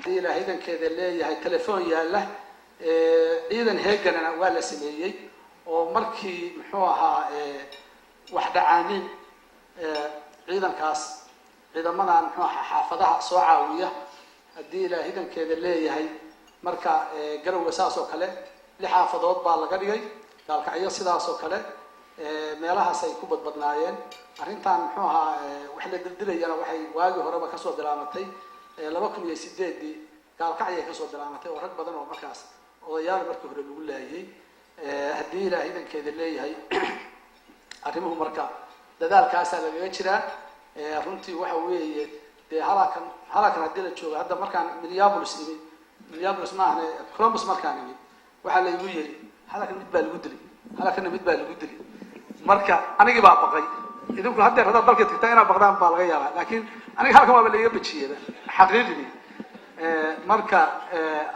إلى هيدا كذا اللي هي التليفون يلا إذا هيك أنا ولا سمية ومركي محوها واحدة عامين إذا كاس إذا ما أنا محوها حافظها صعاوية هدي إلى هيدا كذا اللي هي مركا قروا وساسو كله لحافظات بالقرية قال كعيا سداسو كله meelaha ay ku badbadnaayeen arintan muxuu ahaa wax la dildilayana waxay waagi horeba ka soo bilaamatay 2008 gaalkacay ka soo bilaamatay oo rag badan oo markaas odayaal markii hore lagu laayay hadii ilaahay idankeeda leeyahay arrimuhu marka dadaalkaas laga jiraa runtii waxa weeye de halakan hadii la joogo hadda markaan Minneapolis ma ahne Columbus markaan waxa la igu yiri halakan mid baa lagu dilay marka anigi baa baqay idinku hadda rada dalka tigtaa ina baqdaan baa laga yaabaa laakiin aniga halkan waa la iga bajiyay xaqiiqdii marka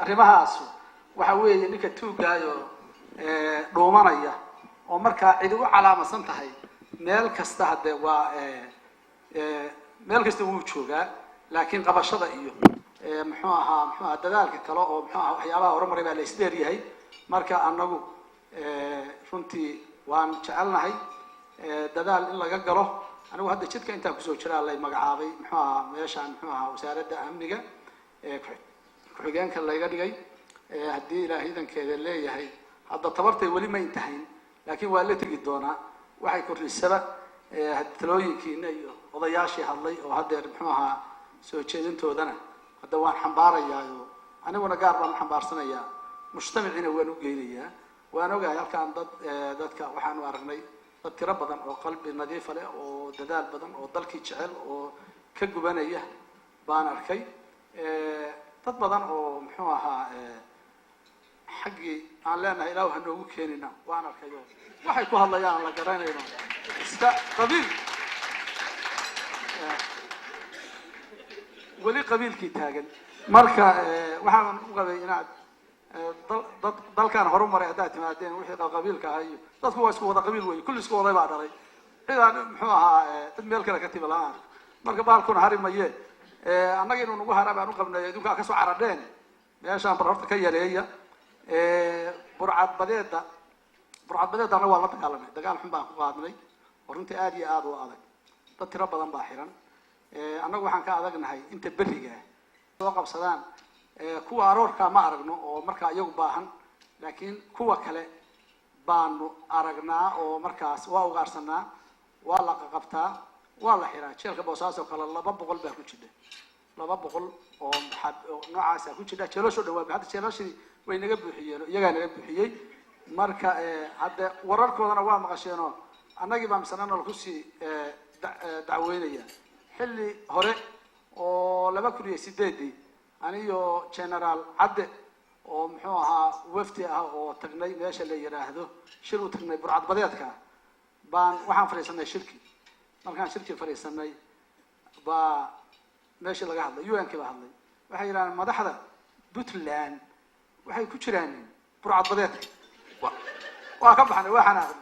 arrimahaas waxa weeye ninka tuugaayo dhoomanaya oo marka cid u calaamasan tahay meel kasta hadda waa meel kasta uu joogaa laakiin qabashada iyo muxuu ahaa dadaalka kale oo muxuu ahaa waxyaabaha horumaray baa la isdeer yahay marka anagu runtii waan jecelnahay dadaal in laga galo anigu hadda jidka inta ku soo jiraa la magacaabay muxuu ahaa meeshaan muxuu ahaa wasaaradda amniga ku-xigeenka laga dhigay hadii ilaahay idankeeda leeyahay hadda tabartay wali ma intahayn laakiin waa la tagi doonaa waxay kordhisaba talooyinkiina iyo odayaashii hadlay oo hadda muxuu ahaa soo jeedintoodana hadda waan xambaarayaa aniguna gaar baan xambaarsanayaa mujtamacina waan u geeynayaa waan ogahay halkaan dadka waxaan u aragnay dad tiro badan oo qalbi nadiif leh oo dadaal badan oo dalkii jecel oo ka gubanaya baan arkay dad badan oo muxuu ahaa xaqi aan leenahay ilaahu ha noogu keenina waan arkay waxay ku hadlayaan la garanayno iska qabiil wali qabiilkii taagan marka waxaan u qabay inaad dalkan horumaray hadaa timaadeen wixii qabiilka ahay dadku waa isku wada qabiil weey kulli isku wada baa dhalay cidaan muxuu ahaa dad meel kale ka timalaan marka baalkuna harimaye annaga inuu nagu harabaan u qabnay idinka ka soo caradeen meeshaan barafta ka yareeya burcad badeedana waa la dagaalamay dagaal xun baan ku qaadnay oo runtii aad iyo aad u adag dad tiro badan baa xiran annagu waxaan ka adagnahay inta beriga soo qabsadaan kuwa aroorka ma aragno oo marka iyagu baahan laakiin kuwa kale baanu aragnaa oo markaas waa ugaarsanaa waa la qabtaa waa la xiraa jeelka boosaaso kale 200 baa ku jira 200 oo noocaas ku jira jeelasho dhawaab hadda jeelashii way naga buuxiyeen iyaga naga buuxiyay marka hadda wararkoodana waa maqasheeno annagii baa misanana ku sii dacweynaya xilli hore oo 2008 aniyo general Cadde oo muxuu ahaa wafdi ah oo tagnay meesha la yiraahdo shir u tagnay burcad badeedka baan waxaan fariisanay shirki markaan shirki fariisanay ba meesha laga hadlay UN-ka la hadlay waxay yiraahdeen madaxda Puntland waxay ku jiraan burcad badeedka waa ka baxnay waxaan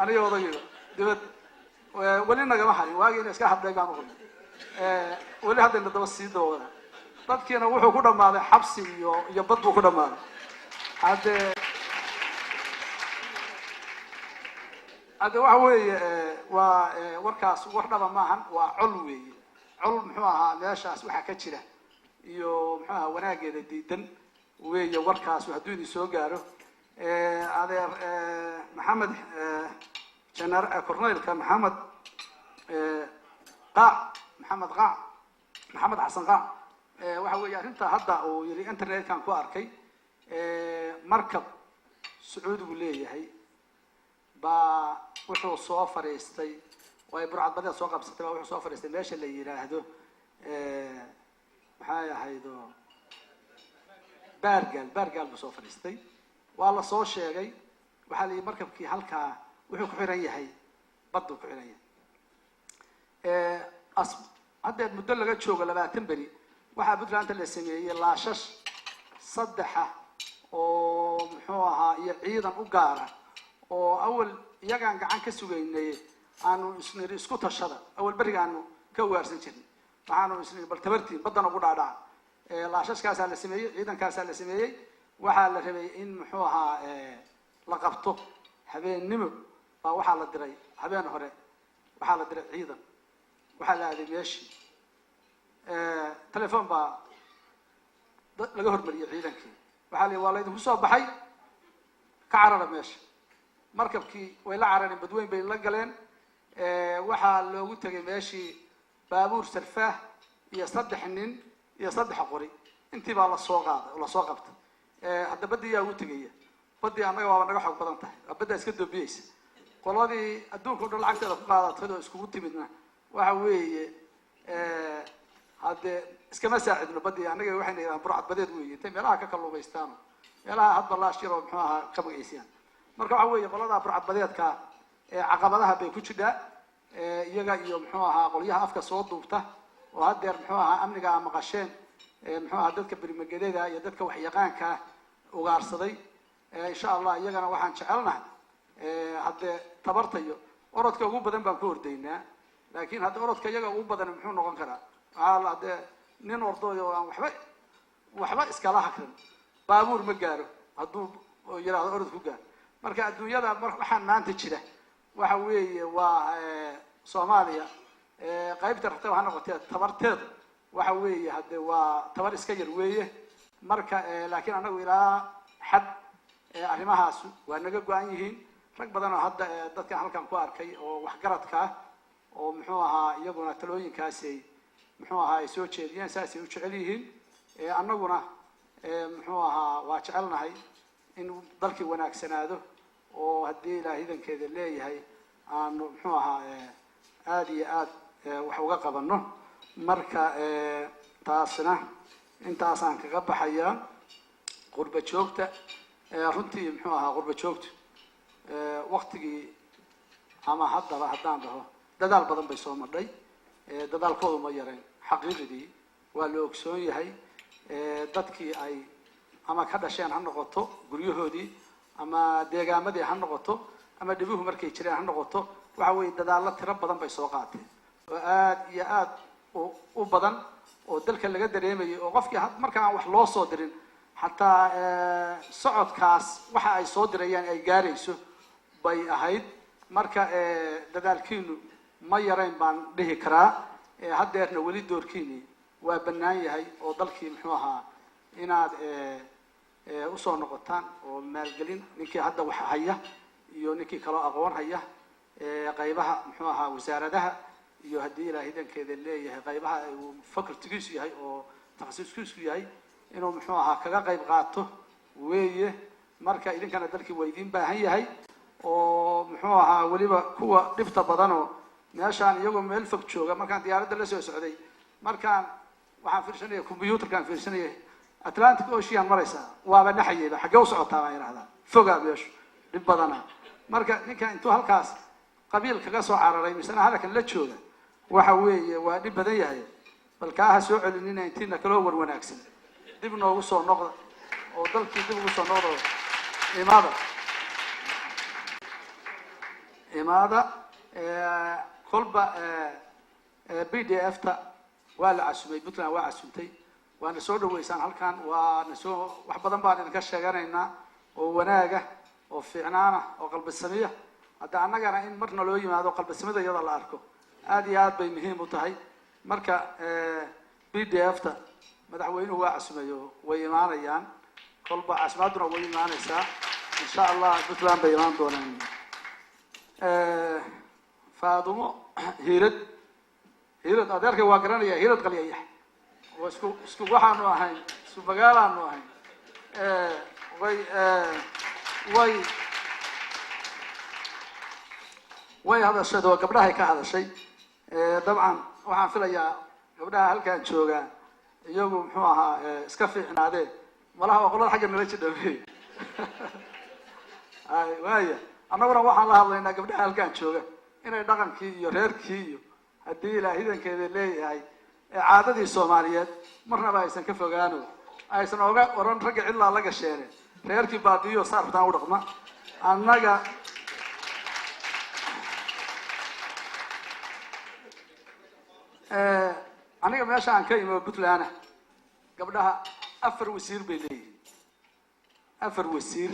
aniyo odayga dibad wali naga maxay waagii iska hadlay baan u qodnay wali hadda la daba sii doona dadkiina wuxuu ku dhamaaday xabsi iyo bad buu ku dhamaaday hadda waxa weeye waa warkaas war dhaba maahan waa col weeye col muxuu ahaa meeshaas waxa ka jira iyo muxuu ahaa wanaageeda diidan weeye warkaas hadduu idin soo gaaro adeer maxamed korneylka maxamed xasan qaac waxa weeye arrinta hadda oo yiri internet-kan ku arkay markab Sacuudigu leeyahay ba wuxuu soo fariistay way burcad badeed soo qabsatay wuxuu soo fariistay meesha la yiraahdo maxay ahaydo baargal buu soo fariistay waa la soo sheegay waxa la markabkii halka wuxuu ku xiran yahay baddu ku xiran yahay hadda muddo laga joogo 20 bari waxa Puntland la sameeyay laashash saddex oo muxuu ahaa iyo ciidan u gaara oo awal iyagaan gacan ka sugaynay aanu isku tashada awal barigaanu ka waarsan jirnay waxaanu isnii bal tabartiin badan ugu dhaadhac laashashkaasaa la sameeyey, ciidankaasaa la sameeyey. waxaa la rabay in muxuu ahaa la qabto habeennimo baa waxaa la diray habeen hore waxaa la diray ciidan waxaa la aaday meeshii telefoon baa laga hormariyey ciidankii waxaa la waa laydinku soo baxay ka carara meesha markabkii way la carareen badweyn bay la galeen waxaa loogu tegay meeshii baabuur sarfaah iyo 3 nin iyo 3 qori intii baa la soo qaaday oo la soo qabtay hadda badii yaa ugu tegaya badii annaga waa naga xog badan tahay badda iska doobiyeysa qoladii adduunka dhan lacagteeda ku qaadatay oo iskugu timidna waxa weeye hadde iskama saacidno badii annaga waxayna yiraahdaan burcad badeed weeye intay meelaha ka kalluumaystaan meelaha hadba la shiro muxuu ahaa ka magaciisiyaan marka waxa weeye qolada burcad badeedka caqabadaha bay ku jidhaa iyaga iyo muxuu ahaa qolyaha afka soo duubta oo hadeer muxuu ahaa amniga maqasheen muxuu ahaa dadka barimagedeeda iyo dadka wax yaqaanka ugaarsaday insha Allah iyagana waxaan jecelnahay hadde tabartayo orodka ugu badan baan ku ordaynaa laakiin hadda orodka iyaga ugu badan muxuu noqon karaa waxa hadde nin ordooyo aan waxba iska la hakrin baabuur ma gaaro hadduu yiraahdo orod ku gaar marka adduunyada waxaan maanta jira waxa weeye waa Soomaaliya qaybta rabta waxaan noqotay tabarteed waxa weeye hadde waa tabar iska yar weeye marka laakiin anagu ilaa xad arrimahaas waa naga go'an yihiin rag badan oo hadda dadka halkan ku arkay oo wax garadka oo muxuu ahaa iyaguna talooyinkaasi muxuu ahaa ay soo jeediyeen saasi u jecel yihiin annaguna muxuu ahaa waa jecelnahay in dalkii wanaagsanaado oo haddii ilaahay idankeeda leeyahay aanu muxuu ahaa aad iyo aad wax uga qabanno marka taasna intaasaan kaga baxayaa qurba joogta runtii muxuu ahaa qurba joogta waqtigii ama haddaba haddaan dhaho dadaal badan bay soo madhay dadaalkoodu ma yareen xaqiiqdii waa la ogsoon yahay dadkii ay ama ka dhasheen ha noqoto guryahoodii ama deegaamadii ha noqoto ama dhibuhu markay jireen ha noqoto waxa weeye dadaalo tiro badan bay soo qaateen oo aad iyo aad u badan oo dalka laga dareemayo oo qofkii markaan wax loo soo dirin xataa socodkaas waxa ay soo dirayaan ay gaarayso bay ahayd marka dadaalkiinu ma yarayn baan dhihi karaa haddeerna weli doorkiini waa bannaan yahay oo dalkii muxuu ahaa inaad u soo noqotaan oo maalgelin ninkii hadda wax haya iyo ninkii kale aqoon haya qaybaha muxuu ahaa wasaaradaha iyo haddii ilaahay idankeeda leeyahay qaybaha uu fakultigiisu yahay oo takhasuskiisu yahay inuu muxuu ahaa kaga qayb qaato weeye marka idinkana dalkii waa idin baahan yahay oo muxuu ahaa weliba kuwa dhibta badan oo meeshaan iyagoo meel fog jooga markaan diyaaradda la soo socday markaan waxaan fiirsanaya computerkaan fiirsanaya Atlantic Ocean maraysa waaba dhaxayay xagee u socotaa baan yiraahdaa fogaa meeshu dhib badana marka ninka intuu halkaas qabiil kaga soo cararay misana halkan la jooga waxa weeye waa dhib badan yahay balkaaha soo celinina intiina kala war wanaagsan dib noogu soo noqda oo dalkii dib ugu soo noqdo imaada kolba PDF-ta waa la casumay Puntland waa casumtay waana soo dhaweysaan halkan waana soo wax badan baan idinka sheeganaynaa oo wanaaga oo fiicnaana oo qalbi samiya hadda annagana in marna loo yimaado qalbi samida iyada la arko aad iyo aad bay muhiim u tahay marka PDF-ta madaxweynuhu waa casumayo way imaanayaan kolba casmaaduna way imaanaysaa insha Allah Puntland bay imaan doonaan faadumo hiirad adeerka waa garanaya hiirad qaliyayax oo isku waxaanu ahayn isku magaalaanu ahayn way hadashay oo gabdhaha ka hadashay dabcan waxaan filayaa gabdhaha halkaan jooga iyagu muxuu ahaa iska fiicnaadeen malaha waa qolada xagga nala jidhawey ay waaya annaguna waxaan la hadlaynaa gabdhaha halkaan jooga inay dhaqankii iyo reerkii iyo haddii ilaahay idankeeda leeyahay caadadii Soomaaliyeed marnaba aysan ka fogaano aysan oga oran rag cidla la gasheene reerkii baadiyo saartaan u dhaqma annaga aniga meesha aan ka imo Puntland gabdhaha afar wasiir bay leeyihiin afar wasiir